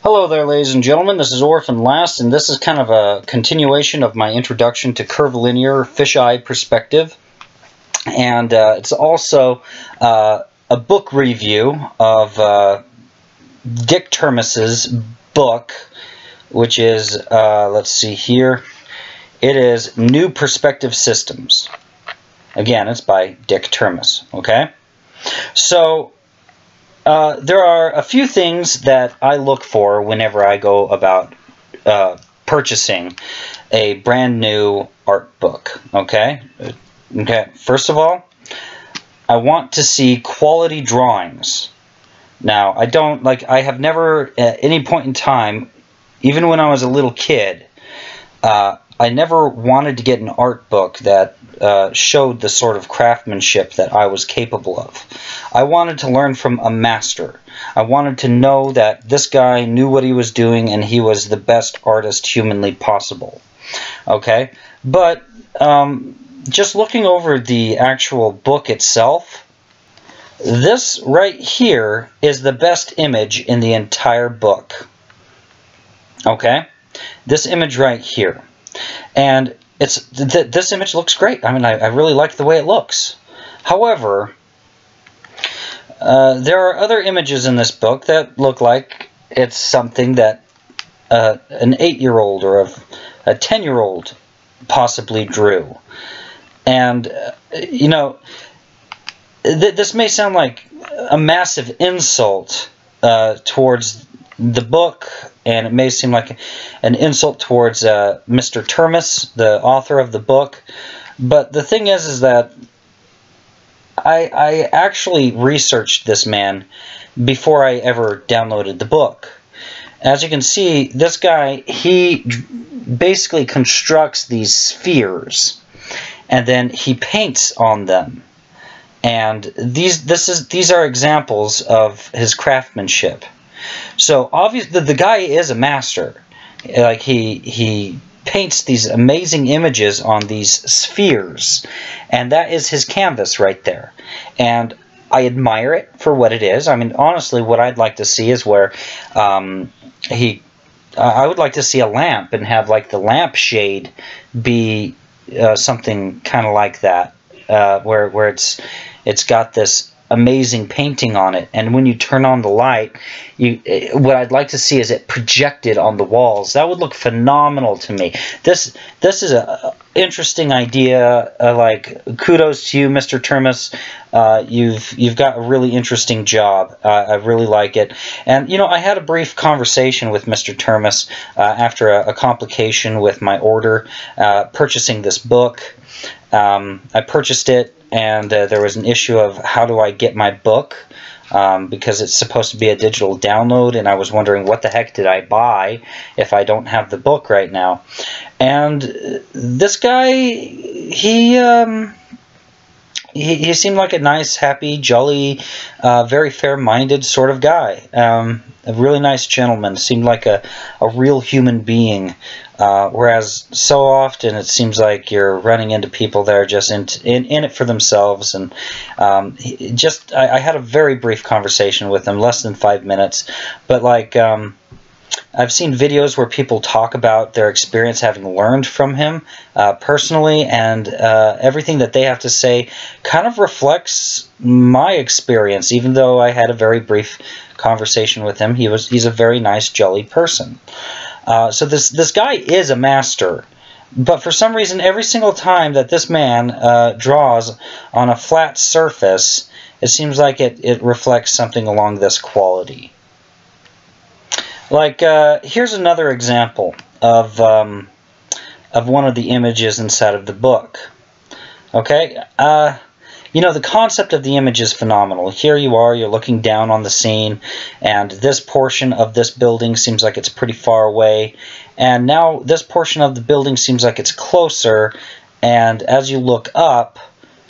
Hello there, ladies and gentlemen. This is Orphanlast, and this is kind of a continuation of my introduction to curvilinear fisheye perspective. And it's also a book review of Dick Termis's book, which is, let's see here, it is New Perspective Systems. Again, it's by Dick Termis, okay? So, there are a few things that I look for whenever I go about purchasing a brand new art book, okay? First of all, I want to see quality drawings. Now, I have never at any point in time, even when I was a little kid, I never wanted to get an art book that showed the sort of craftsmanship that I was capable of. I wanted to learn from a master. I wanted to know that this guy knew what he was doing and he was the best artist humanly possible. Okay? But just looking over the actual book itself, this right here is the best image in the entire book. Okay? This image right here. And this image looks great. I mean, I really like the way it looks. However, there are other images in this book that look like it's something that an 8-year-old or a 10-year-old possibly drew. And, you know, this may sound like a massive insult towards the book, and it may seem like an insult towards Mr. Termis, the author of the book, but the thing is that I actually researched this man before I ever downloaded the book. As you can see, this guy, he basically constructs these spheres, and then he paints on them. And these are examples of his craftsmanship. So obviously the guy is a master. Like he paints these amazing images on these spheres, and that is his canvas right there. And I admire it for what it is. I mean, honestly, what I'd like to see is where I would like to see a lamp and have like the lamp shade be something kind of like that, where it's got this amazing painting on it, and when you turn on the light, what I'd like to see is it projected on the walls. That would look phenomenal to me. This is a interesting idea. Like, kudos to you, Mr. Termis. You've got a really interesting job. I really like it. And you know, I had a brief conversation with Mr. Termis after a complication with my order purchasing this book. I purchased it, and there was an issue of how do I get my book, because it's supposed to be a digital download, and I was wondering what the heck did I buy if I don't have the book right now. And this guy, he seemed like a nice, happy, jolly, very fair-minded sort of guy. A really nice gentleman. Seemed like a real human being. Whereas so often it seems like you're running into people that are just in it for themselves. And I had a very brief conversation with him, less than 5 minutes. But like, I've seen videos where people talk about their experience having learned from him personally, and everything that they have to say kind of reflects my experience. Even though I had a very brief conversation with him, he's a very nice, jolly person. So this guy is a master, but for some reason, every single time that this man draws on a flat surface, it seems like it reflects something along this quality. Like, here's another example of one of the images inside of the book. Okay, you know, the concept of the image is phenomenal. Here you are, you're looking down on the scene, and this portion of this building seems like it's pretty far away, and now this portion of the building seems like it's closer, and as you look up,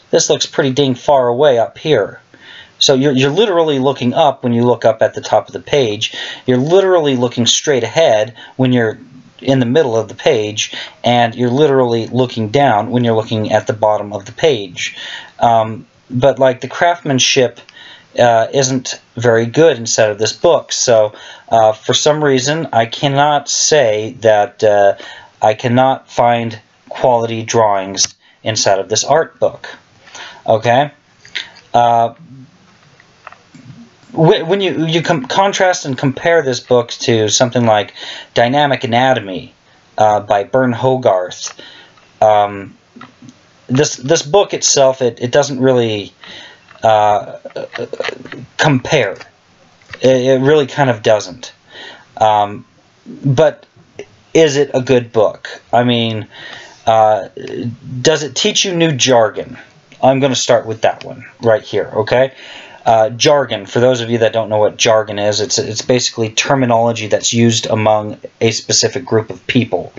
this looks pretty dang far away up here. So you're literally looking up when you look up at the top of the page. You're literally looking straight ahead when you're in the middle of the page, and you're literally looking down when you're looking at the bottom of the page. But like, the craftsmanship isn't very good inside of this book. So for some reason, I cannot say that I cannot find quality drawings inside of this art book. Okay? When you contrast and compare this book to something like Dynamic Anatomy by Bern Hogarth, this book itself, it doesn't really compare. It really kind of doesn't. But is it a good book? I mean, does it teach you new jargon? I'm going to start with that one right here, okay? Jargon, for those of you that don't know what jargon is, it's basically terminology that's used among a specific group of people.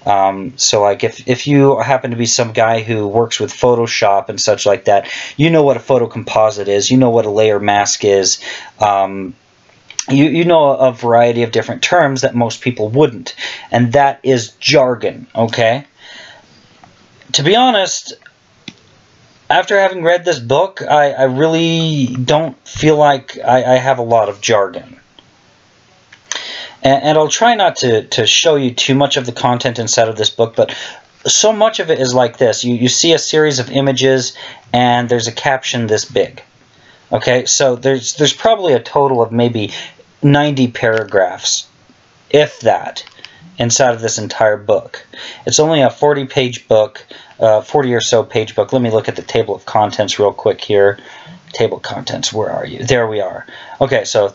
So like if you happen to be some guy who works with Photoshop and such like that, you know what a photocomposite is, you know what a layer mask is, you know a variety of different terms that most people wouldn't, and that is jargon, okay? To be honest, after having read this book, I really don't feel like I have a lot of jargon. And I'll try not to show you too much of the content inside of this book, but so much of it is like this. You see a series of images, and there's a caption this big. Okay, so there's probably a total of maybe 90 paragraphs, if that, inside of this entire book. It's only a 40-page book, 40 or so page book. Let me look at the table of contents real quick here. Table of contents, where are you? There we are. Okay, so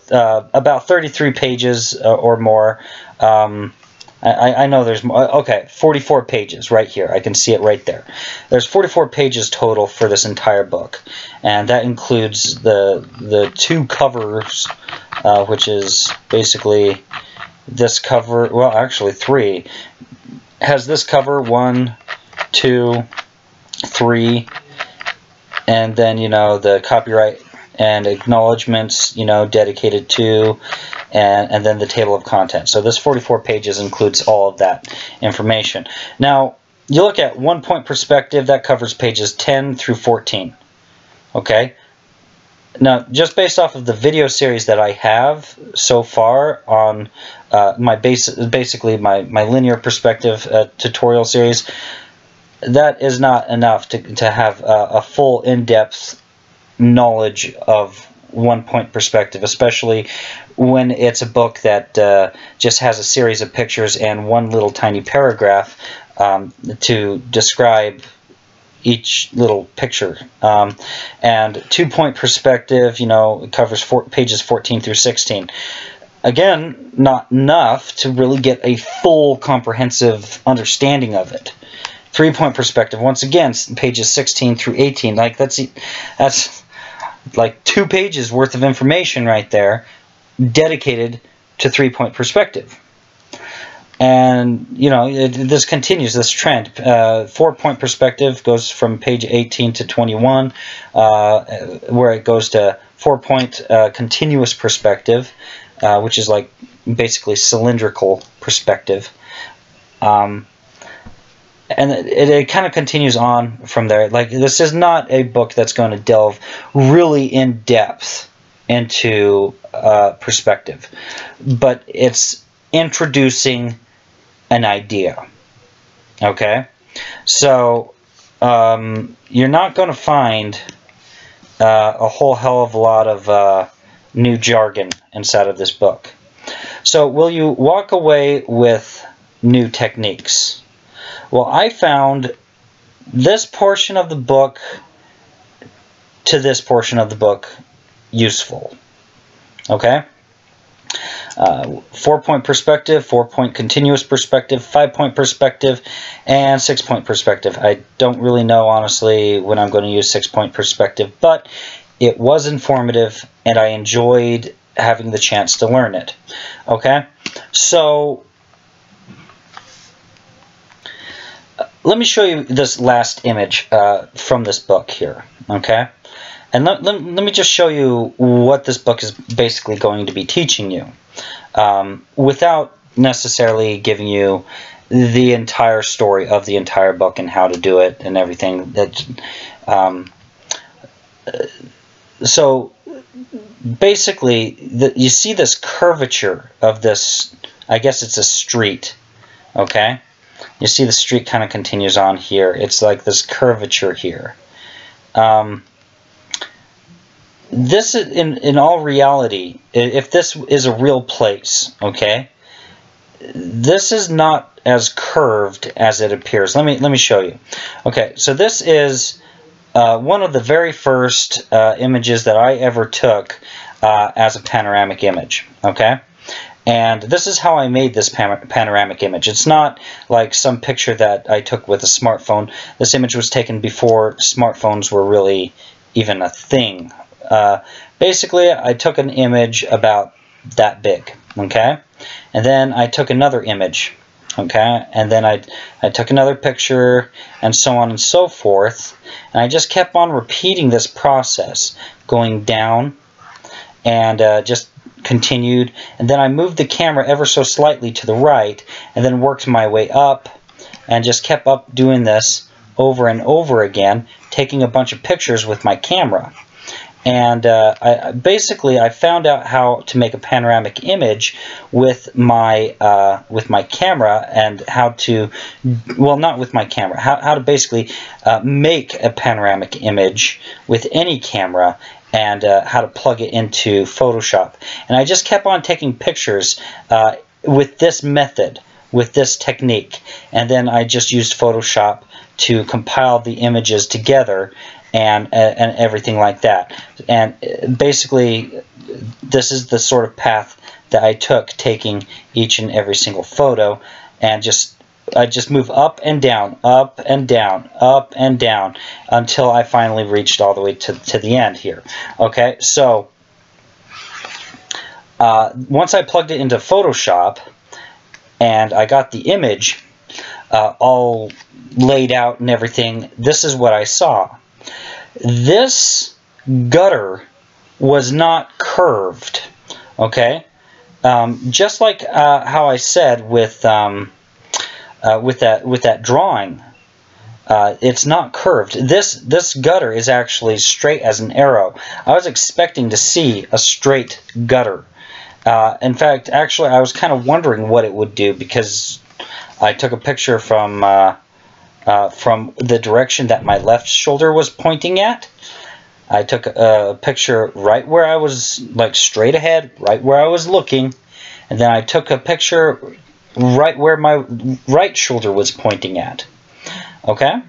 about 33 pages or more. I know there's more. Okay, 44 pages right here. I can see it right there. There's 44 pages total for this entire book, and that includes the two covers, which is basically this cover. Well, actually three. Has this cover 1, 2, 3. And then, you know, the copyright and acknowledgments, you know, dedicated to, and then the table of contents. So this 44 pages includes all of that information. Now, you look at 1 point perspective, that covers pages 10 through 14. Okay? Now, just based off of the video series that I have so far on basically my linear perspective tutorial series, that is not enough to have a full in-depth knowledge of 1 point perspective, especially when it's a book that just has a series of pictures and one little tiny paragraph to describe each little picture. And 2 point perspective, you know, it covers pages 14 through 16. Again, not enough to really get a full comprehensive understanding of it. 3 point perspective, once again, pages 16 through 18. Like that's like 2 pages worth of information right there, dedicated to 3 point perspective. And you know, this continues this trend. 4 point perspective goes from page 18 to 21, where it goes to 4 point continuous perspective, which is like basically cylindrical perspective. And it kind of continues on from there. Like, this is not a book that's going to delve really in depth into perspective, but it's introducing an idea. Okay, so you're not going to find a whole hell of a lot of new jargon inside of this book. So will you walk away with new techniques? Well, I found this portion of the book to this portion of the book useful. Okay? 4 point perspective, 4 point continuous perspective, 5 point perspective, and 6 point perspective. I don't really know, honestly, when I'm going to use 6 point perspective, but it was informative and I enjoyed having the chance to learn it. Okay? So let me show you this last image from this book here, okay? And let me just show you what this book is basically going to be teaching you, without necessarily giving you the entire story of the entire book and how to do it and everything. So basically, you see this curvature of this, I guess it's a street, okay? You see the street kind of continues on here. It's like this curvature here. This, in all reality, if this is a real place, okay, this is not as curved as it appears. Let me show you. Okay, so this is one of the very first images that I ever took as a panoramic image, okay? And this is how I made this panoramic image. It's not like some picture that I took with a smartphone. This image was taken before smartphones were really even a thing. Basically, I took an image about that big, okay? And then I took another image, okay? And then I took another picture, and so on and so forth. And I just kept on repeating this process, going down, and just continued. And then I moved the camera ever so slightly to the right, and then worked my way up, and just kept up doing this over and over again, taking a bunch of pictures with my camera. And basically I found out how to make a panoramic image with my camera, and how to, well, not with my camera, how to basically make a panoramic image with any camera, and how to plug it into Photoshop. And I just kept on taking pictures with this method, with this technique, and then I just used Photoshop to compile the images together, and everything like that. And basically, this is the sort of path that I took, taking each and every single photo, and I just move up and down, up and down, up and down, until I finally reached all the way to the end here. Okay, so once I plugged it into Photoshop, and I got the image all laid out and everything, this is what I saw. This gutter was not curved, okay? Just like how I said with that drawing, it's not curved. This gutter is actually straight as an arrow. I was expecting to see a straight gutter. In fact, actually, I was kind of wondering what it would do, because I took a picture from the direction that my left shoulder was pointing at. I took a picture right where I was, like, straight ahead, right where I was looking, and then I took a picture right where my right shoulder was pointing at. Okay?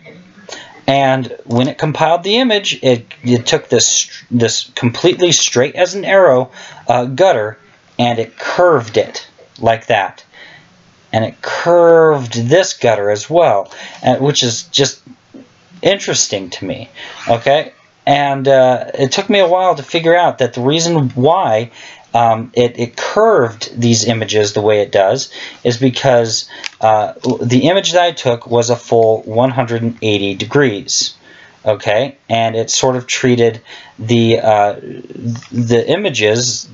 And when it compiled the image, it took this completely straight as an arrow gutter, and it curved it like that. And it curved this gutter as well, which is just interesting to me. Okay? And it took me a while to figure out that the reason why it curved these images the way it does is because the image that I took was a full 180 degrees. Okay? And it sort of treated the images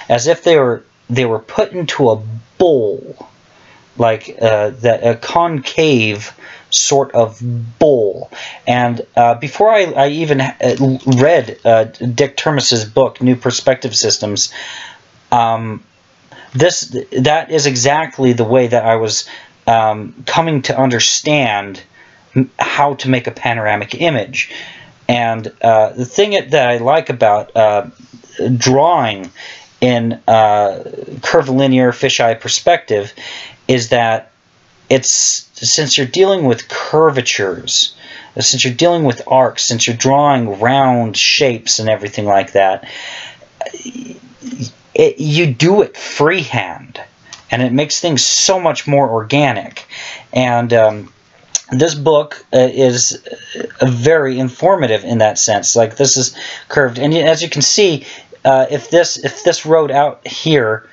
as if they were put into a bowl, like a concave sort of bowl. And before I even read Dick Termis's book, New Perspective Systems, that is exactly the way that I was coming to understand how to make a panoramic image. And the thing that I like about drawing in curvilinear fisheye perspective is that since you're dealing with curvatures, since you're dealing with arcs, since you're drawing round shapes and everything like that, you do it freehand, and it makes things so much more organic. And this book is very informative in that sense. Like, this is curved, and as you can see, if this road out here,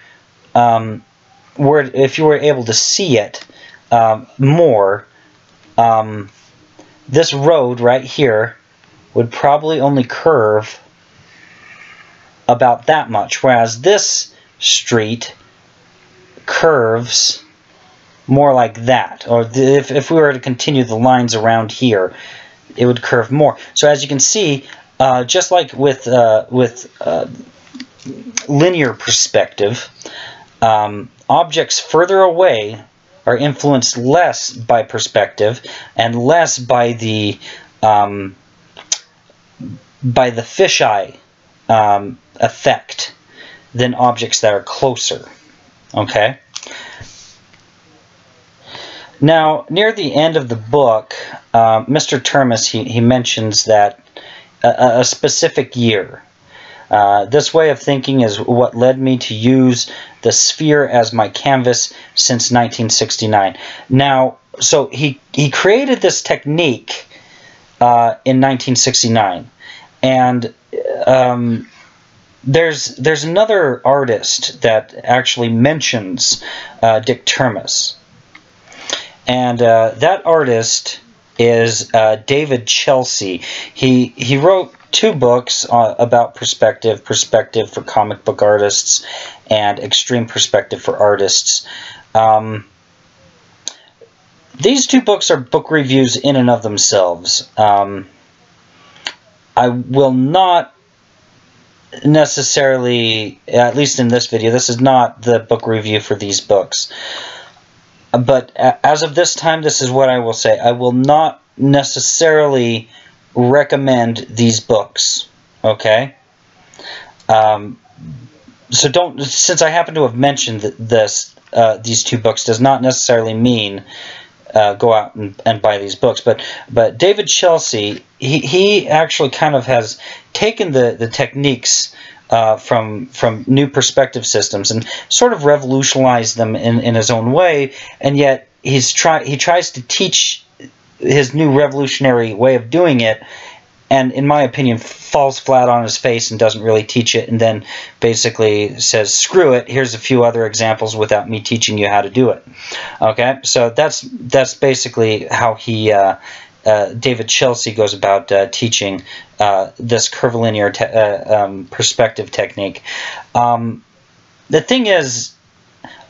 if you were able to see it more, this road right here would probably only curve about that much, whereas this street curves more like that. Or if we were to continue the lines around here, it would curve more. So as you can see, just like with linear perspective, objects further away are influenced less by perspective and less by the fisheye effect than objects that are closer. Okay? Now, near the end of the book, Mr. Termes, he mentions that a specific year. This way of thinking is what led me to use the sphere as my canvas since 1969. Now, so he created this technique in 1969, and there's another artist that actually mentions Dick Termes, and that artist is David Chelsea. He wrote 2 books about perspective for comic book artists and extreme perspective for artists. These 2 books are book reviews in and of themselves. I will not necessarily, at least in this video, this is not the book review for these books. But as of this time, this is what I will say. I will not necessarily recommend these books, okay? So don't, since I happen to have mentioned this, these 2 books does not necessarily mean go out and buy these books. But David Chelsea, he actually kind of has taken the techniques from new perspective systems and sort of revolutionized them in his own way, and yet he tries to teach his new revolutionary way of doing it, and in my opinion falls flat on his face and doesn't really teach it, and then basically says, screw it, here's a few other examples without me teaching you how to do it. Okay, so that's basically how he David Chelsea goes about teaching this curvilinear perspective technique. The thing is,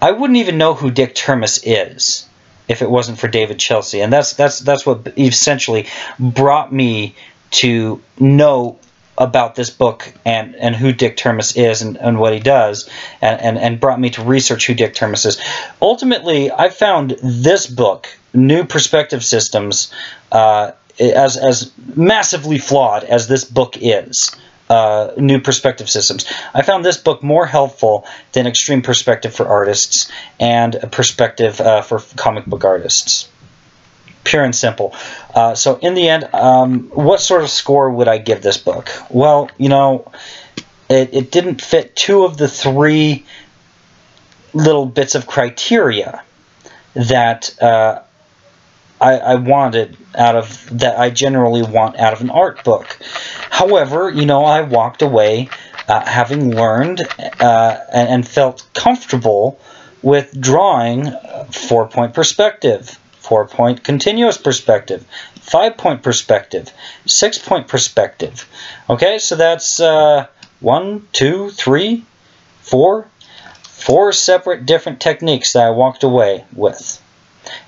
I wouldn't even know who Dick Termes is if it wasn't for David Chelsea, and that's what essentially brought me to know about this book and who Dick Termes is and what he does, and brought me to research who Dick Termes is. Ultimately, I found this book, New Perspective Systems, as massively flawed as this book is. New Perspective Systems. I found this book more helpful than Extreme Perspective for Artists and Perspective for Comic Book Artists. Pure and simple. So in the end, what sort of score would I give this book? Well, you know, it didn't fit 2 of the 3 little bits of criteria that I wanted out of, that I generally want out of an art book. However, you know, I walked away having learned and felt comfortable with drawing 4-point perspective, 4-point continuous perspective, 5-point perspective, 6-point perspective. Okay, so that's 1, 2, 3, 4 separate different techniques that I walked away with.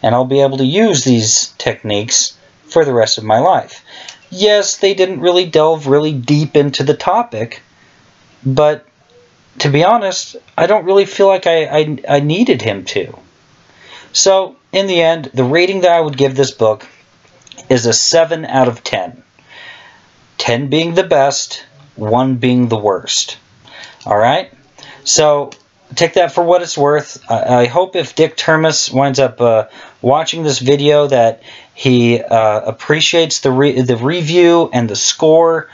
And I'll be able to use these techniques for the rest of my life. Yes, they didn't really delve really deep into the topic, but to be honest, I don't really feel like I needed him to. So, in the end, the rating that I would give this book is a 7 out of 10. 10 being the best, 1 being the worst. Alright? So, take that for what it's worth. I hope if Dick Termes winds up watching this video that he appreciates the review and the score,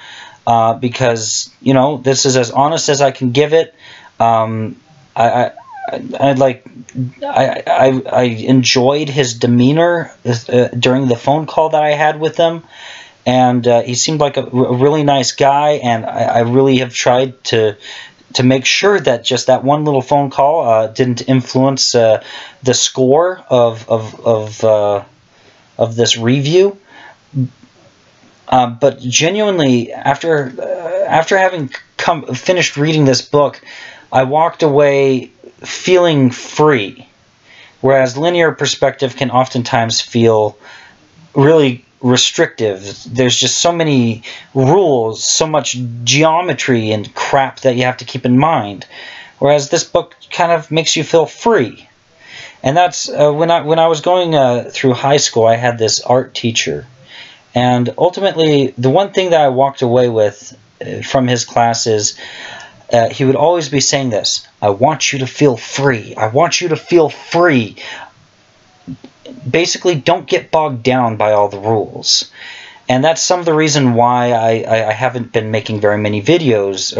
because, you know, this is as honest as I can give it. I enjoyed his demeanor during the phone call that I had with him, and he seemed like a really nice guy, and I really have tried to make sure that just that one little phone call didn't influence the score of this review. But genuinely, after having finished reading this book, I walked away feeling free, whereas linear perspective can oftentimes feel really restrictive. There's just so many rules, so much geometry and crap that you have to keep in mind. Whereas this book kind of makes you feel free. And that's when I was going through high school, I had this art teacher. And ultimately, the one thing that I walked away with from his class is he would always be saying this: I want you to feel free. I want you to feel free. Basically, don't get bogged down by all the rules. And that's some of the reason why I haven't been making very many videos,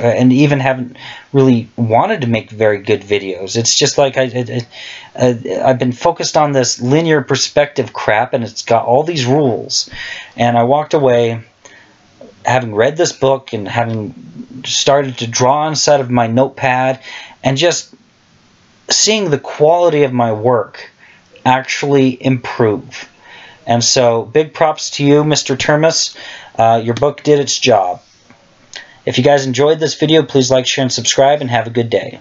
and even haven't really wanted to make very good videos. It's just like I've been focused on this linear perspective crap, and it's got all these rules. And I walked away having read this book and having started to draw inside of my notepad, and just seeing the quality of my work actually improve. And so, big props to you, Mr. Termus. Your book did its job. If you guys enjoyed this video, please like, share, and subscribe, and have a good day.